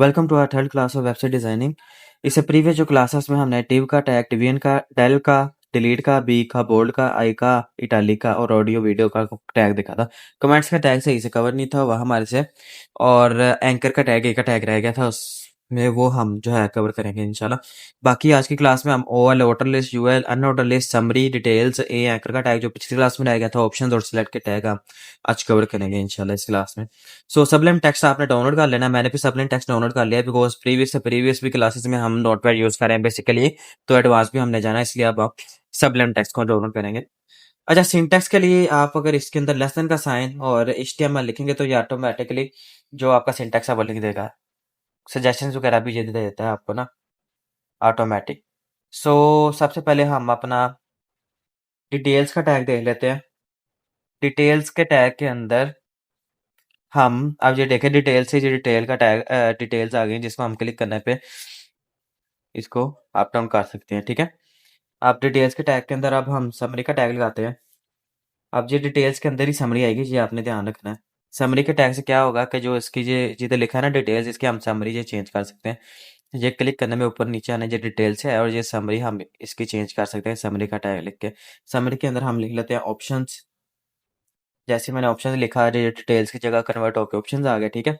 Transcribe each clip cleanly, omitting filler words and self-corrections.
Welcome to our third class of website designing. इससे previous जो classes में हमने टिव का टैग, टिवियन का, डेल का, डिलीट का, बी का, बोल्ड का, आई का, इटालिक का और ऑडियो वीडियो का टैग दिखा था। कमेंट्स का टैग सही से कवर नहीं था वह हमारे से, और एंकर का टैग, एक का टैग रह गया था उसमें, वो हम जो है कवर करेंगे इंशाल्लाह। बाकी आज की क्लास में हम OL, order list, UL, unorder list, summary, details, A anchor का टैग जो पिछली क्लास में रह गया था, ऑप्शंस और सिलेक्ट के टैग हम आज कवर करेंगे इंशाल्लाह इस क्लास में। सो सबलिम टेक्स्ट आपने डाउनलोड कर लेना। मैंने भी सबलिम टेक्स्ट डाउनलोड कर लिया बिकॉज प्रीवियस भी क्लासेस में हम नोटपैड यूज कर रहे हैं बेसिकली, तो एडवांस भी हमने जाना है, इसलिए अब आप सबलिम टेक्स्ट को डाउनलोड करेंगे। अच्छा, सिंटैक्स के लिए आप अगर इसके अंदर लेस देन का साइन और एचटीएमएल लिखेंगे तो ये ऑटोमेटिकली जो आपका सिंटैक्स है वो लिख देगा। सजेशंस वगैरह भी ये दे देता है आपको ना, ऑटोमेटिक। सो सबसे पहले हम अपना डिटेल्स का टैग देख लेते हैं। डिटेल्स के टैग के अंदर हम अब ये देखें, डिटेल से, ये डिटेल का टैग, डिटेल्स आ गई जिसको हम क्लिक करने पे इसको अप डाउन कर सकते हैं। ठीक है, अब डिटेल्स के टैग के अंदर अब हम समरी का टैग लगाते हैं। अब ये डिटेल्स के अंदर ही समरी आएगी, ये आपने ध्यान रखना है। समरी के टैग से क्या होगा कि जो इसकी ये जिधर लिखा है ना डिटेल्स, इसके हम समरी ये चेंज कर सकते हैं। ये क्लिक करने में ऊपर नीचे आने, ये डिटेल्स है और ये समरी हम इसकी चेंज कर सकते हैं समरी का टैग लिख के। समरी के अंदर हम लिख लेते हैं ऑप्शंस। जैसे मैंने ऑप्शन लिखा, डिटेल्स की जगह कन्वर्ट होकर ऑप्शंस आ गए। ठीक है,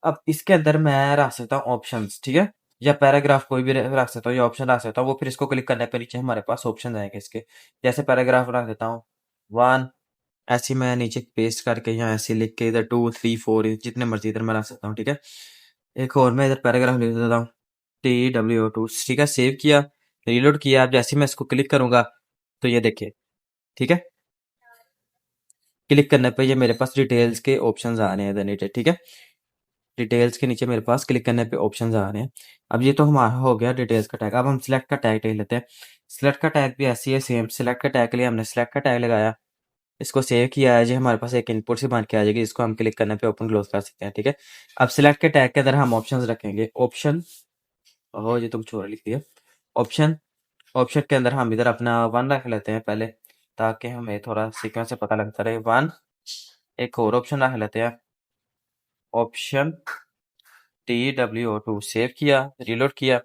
अब इसके अंदर मैं रख सकता हूँ ऑप्शंस। ठीक है, या पैराग्राफ कोई भी रख सकता हूँ, या ऑप्शन रख सकता हूँ। वो फिर इसको क्लिक करने पर नीचे हमारे पास ऑप्शन आएंगे इसके। जैसे पैराग्राफ रख देता हूँ 1, ऐसे मैं नीचे पेस्ट करके यहाँ ऐसे लिख के इधर 2, 3, 4 जितने मर्जी इधर मैं रख सकता हूँ। ठीक है, एक और मैं इधर पैराग्राफ लिख देता हूँ TWO2। ठीक है, सेव किया, रीलोड किया। अब जैसे मैं इसको क्लिक करूंगा तो ये देखिए, ठीक है, क्लिक करने पे ये मेरे पास डिटेल्स के ऑप्शंस आ रहे हैं इधर नीचे। ठीक है, डिटेल्स के नीचे मेरे पास क्लिक करने पे ऑप्शंस आ रहे हैं। अब ये तो हमारा हो गया डिटेल्स का टैग। अब हम सिलेक्ट का टैग ले लेते हैं। सिलेक्ट का टैग भी ऐसी है सेम। सिलेक्ट का टैग के लिए हमने सिलेक्ट का टैग लगाया, इसको सेव किया है, जी हमारे पास एक इनपुट सी बन के आ जाएगी, इसको हम क्लिक करने पे ओपन क्लोज कर सकते हैं। ठीक है, अब सिलेक्ट के टैग के अंदर हम ऑप्शंस रखेंगे। ऑप्शन, ओहो ये तुम छोड़ लिख दिया। ऑप्शन, ऑप्शन के अंदर हम इधर अपना 1 रख लेते हैं पहले, ताकि हमें थोड़ा सीक्वेंस से पता लगता रहे। 1, एक और ऑप्शन रख लेते हैं, ऑप्शन TWO2। सेव किया, रीलोड किया।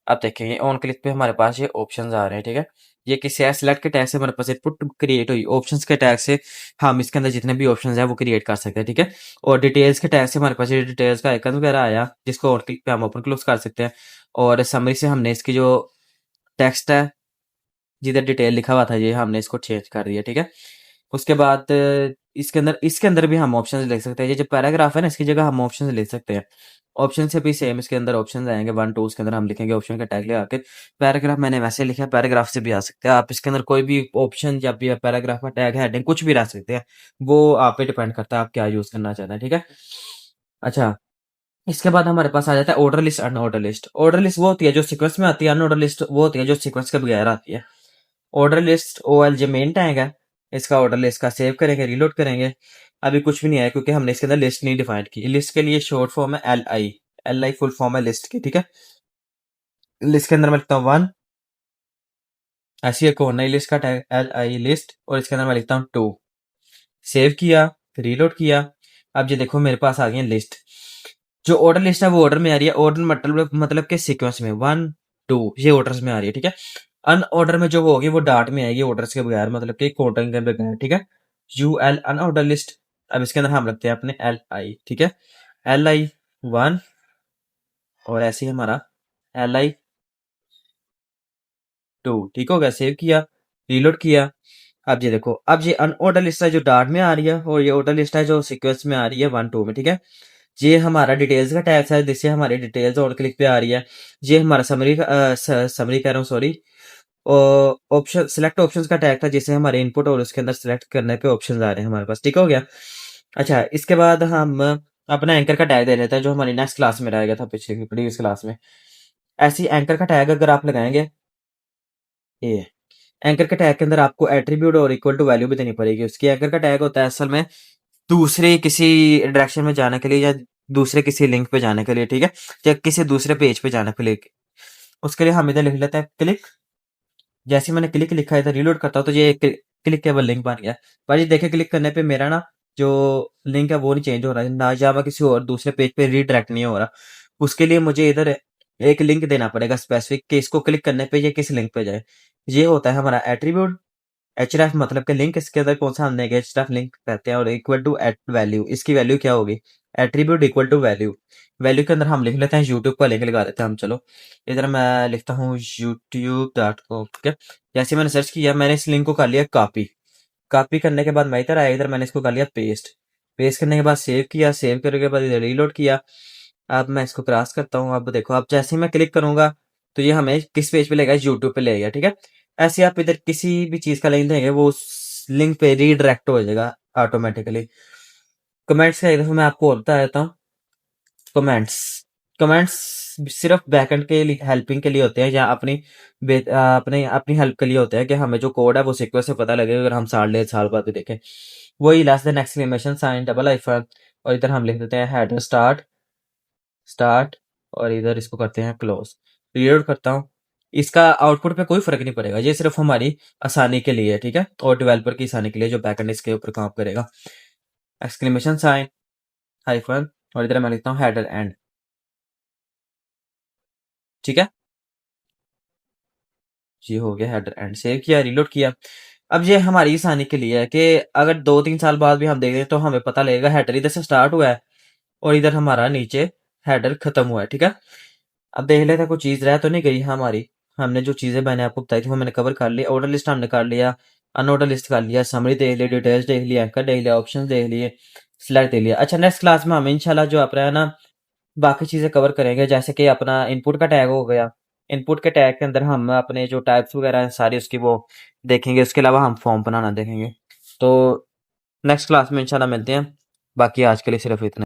अब देखेंगे ऑन क्लिक पे हमारे पास ये ऑप्शंस आ रहे हैं। ठीक है, ये किसी है सिलेक्ट के टैग से हमारे पास इनपुट क्रिएट हुई। ऑप्शंस के टैग से हम इसके अंदर जितने भी ऑप्शंस है वो क्रिएट कर सकते हैं। ठीक है, और डिटेल्स के टैग से हमारे पास ये डिटेल्स का आइकन वगैरह आया, जिसको ऑन क्लिक पे हम ओपन क्लोज कर सकते हैं। और समरी से हमने इसकी जो टेक्स्ट है जिधर डिटेल लिखा हुआ था ये हमने इसको चेंज कर दिया। ठीक है, उसके बाद इसके अंदर भी हम ऑप्शंस लिख सकते हैं। ये जो पैराग्राफ है ना, इसकी जगह हम ऑप्शंस लिख सकते हैं। ऑप्शन से भी सेम इसके अंदर ऑप्शंस आएंगे 1, 2, उसके अंदर हम लिखेंगे ऑप्शन का टैग लगा के। पैराग्राफ मैंने वैसे लिखा है, पैराग्राफ से भी आ सकते हैं आप। इसके अंदर कोई भी ऑप्शन या भी पैराग्राफ का टैग, हेडिंग कुछ भी रख सकते हैं, वो आप पे डिपेंड करता है आप क्या यूज करना चाहते हैं। ठीक है, अच्छा, इसके बाद हमारे पास आ जाता है order list, unordered list. Order list वो होती है जो सीक्वेंस में आती है, अनऑर्डर लिस्ट वो होती है जो सीक्वेंस के बगैर आती है। ऑर्डर लिस्ट OL जो मेन टैग है इसका, ऑर्डर लिस्ट का सेव करेंगे, रीलोड करेंगे। अभी कुछ भी नहीं है क्योंकि हमने इसके अंदर लिस्ट नहीं डिफाइन की। लिस्ट के लिए शॉर्ट फॉर्म है LI। LI फुल फॉर्म है लिस्ट की। ठीक है, लिस्ट के अंदर मैं लिखता हूँ 1, ऐसी एक और नई लिस्ट का टैग LI लिस्ट, और इसके अंदर मैं लिखता हूँ 2। सेव किया, रीलोड किया। अब ये देखो मेरे पास आ गई है लिस्ट। जो ऑर्डर लिस्ट है वो ऑर्डर में आ रही है। ऑर्डर मतलब के सीक्वेंस में 1, 2 ये ऑर्डर्स में आ रही है। ठीक है, अनऑर्डर में जो होगी वो डार्ट में आएगी, ऑर्डर्स के बगैर, मतलब कि कोडिंग के बगैर। ठीक है, UL अनऑर्डर लिस्ट। अब इसके अंदर हम रखते हैं अपने LI। ठीक है, LI 1, और ऐसे ही हमारा LI 2। ठीक हो गया, सेव किया, रीलोड किया। अब ये देखो, अब ये अनऑर्डर लिस्ट है जो डार्ट में आ रही है, और ये ऑर्डर लिस्ट है जो सीक्वेंस में आ रही है 1, 2 में। ठीक है, ये हमारा डिटेल्स का टैग है जिससे हमारी डिटेल्स और क्लिक पे आ रही है। ये हमारा समरी का समरी कह रहा हूँ, सॉरी, ऑप्शन सिलेक्ट ऑप्शंस का टैग था जिससे हमारे इनपुट और उसके अंदर सिलेक्ट करने पे ऑप्शंस आ रहे हैं हमारे पास। ठीक हो गया, अच्छा, इसके बाद हम अपना एंकर का टैग दे देते हैं जो हमारी नेक्स्ट क्लास में रहेगा था, पिछली प्रीवियस क्लास में। ऐसी एंकर का टैग अगर आप लगाएंगे, ये एंकर के टैग के अंदर आपको एट्रीब्यूट और इक्वल टू वैल्यू भी देनी पड़ेगी। उसकी एंकर का टैग होता है असल में दूसरे किसी डायरेक्शन में जाने के लिए, या दूसरे किसी लिंक पे जाने के लिए। ठीक है, या किसी दूसरे पेज पे जाने के लिए। उसके लिए हम इधर लिख लेते हैं क्लिक। जैसे मैंने क्लिक लिखा है, इधर रीलोड करता हूँ तो ये क्लिकेबल लिंक बन गया। पर ये देखे क्लिक करने पे मेरा ना जो लिंक है वो नहीं चेंज हो रहा है ना, या मैं किसी और दूसरे पेज पे रीडायरेक्ट नहीं हो रहा। उसके लिए मुझे इधर एक लिंक देना पड़ेगा स्पेसिफिक कि इसको क्लिक करने पे ये किस लिंक पे जाए। ये होता है हमारा एट्रीब्यूट। href मतलब कि लिंक, इसके अंदर कौन सा हमने href लिंक कहते हैं, और इक्वल टू एट वैल्यू, इसकी वैल्यू क्या होगी, attribute equal to value. Value के अंदर हम लिख लेते हैं यूट्यूब का लिंक लगा देते हैं हम। चलो इधर मैं लिखता हूँ youtube.com। ठीक है, जैसे मैंने सर्च किया, मैंने इस लिंक को कर लिया कॉपी। कॉपी करने के बाद मैं इधर आया, इधर मैंने इसको कर लिया पेस्ट। पेस्ट करने के बाद सेव किया, सेव करने के बाद इधर रीलोड किया। अब मैं इसको क्रॉस करता हूँ। अब देखो, अब जैसे ही मैं क्लिक करूंगा तो ये हमें किस पेज पे लेगा, यूट्यूब पे ले गया। ठीक है, ऐसे आप इधर किसी भी चीज का लिंक देंगे वो उस लिंक पे रीडायरेक्ट हो जाएगा ऑटोमेटिकली। कमेंट्स का एक दफा मैं आपको और बता देता हूँ। कमेंट्स कमेंट्स सिर्फ बैकएंड के लिए, हेल्पिंग के लिए होते हैं, या अपनी अपनी हेल्प के लिए होते हैं कि हमें जो कोड है वो सीक्वेंस से पता लगे अगर हम साल डेढ़ साल बाद भी देखें। वही less than exclamation sign double hyphen, और इधर हम लिख देते हैं हेडर स्टार्ट स्टार्ट, और इधर इसको करते हैं क्लोज। रीलोड करता हूँ। इसका आउटपुट पे कोई फर्क नहीं पड़ेगा, ये सिर्फ हमारी आसानी के लिए है। ठीक है, और डेवलपर की आसानी के लिए जो बैकएंड इसके ऊपर काम करेगा। एक्सक्लेमेशन साइन हाइफन, और इधर मैं लिखता हूँ हेडर एंड। ठीक है, ये हो गया हेडर एंड। सेव किया, रीलोड किया। अब ये हमारी आसानी के लिए है कि अगर 2-3 साल बाद भी हम देख रहे हैं तो हमें पता लगेगा हेडर इधर से स्टार्ट हुआ है और इधर हमारा नीचे हेडर खत्म हुआ है। ठीक है, अब देख लेते हैं कोई चीज रह तो नहीं गई हमारी। हमने जो चीजें मैंने आपको बताई थी वो मैंने कवर कर ली। ऑर्डर लिस्ट हमने कर लिया, अनऑर्डर लिस्ट कर लिया, समरी देख लिया, डिटेल्स देख लिया, एंकर देख लिया, ऑप्शन देख लिए, सिलेक्ट देख लिया। अच्छा, नेक्स्ट क्लास में हम इंशाल्लाह जो अपना है ना बाकी चीजें कवर करेंगे, जैसे कि अपना इनपुट का टैग हो गया। इनपुट के टैग के अंदर हम अपने जो टाइप्स वगैरह हैं सारी उसकी वो देखेंगे। उसके अलावा हम फॉर्म बनाना देखेंगे। तो नेक्स्ट क्लास में इंशाल्लाह मिलते हैं। बाकी आज के लिए सिर्फ इतना।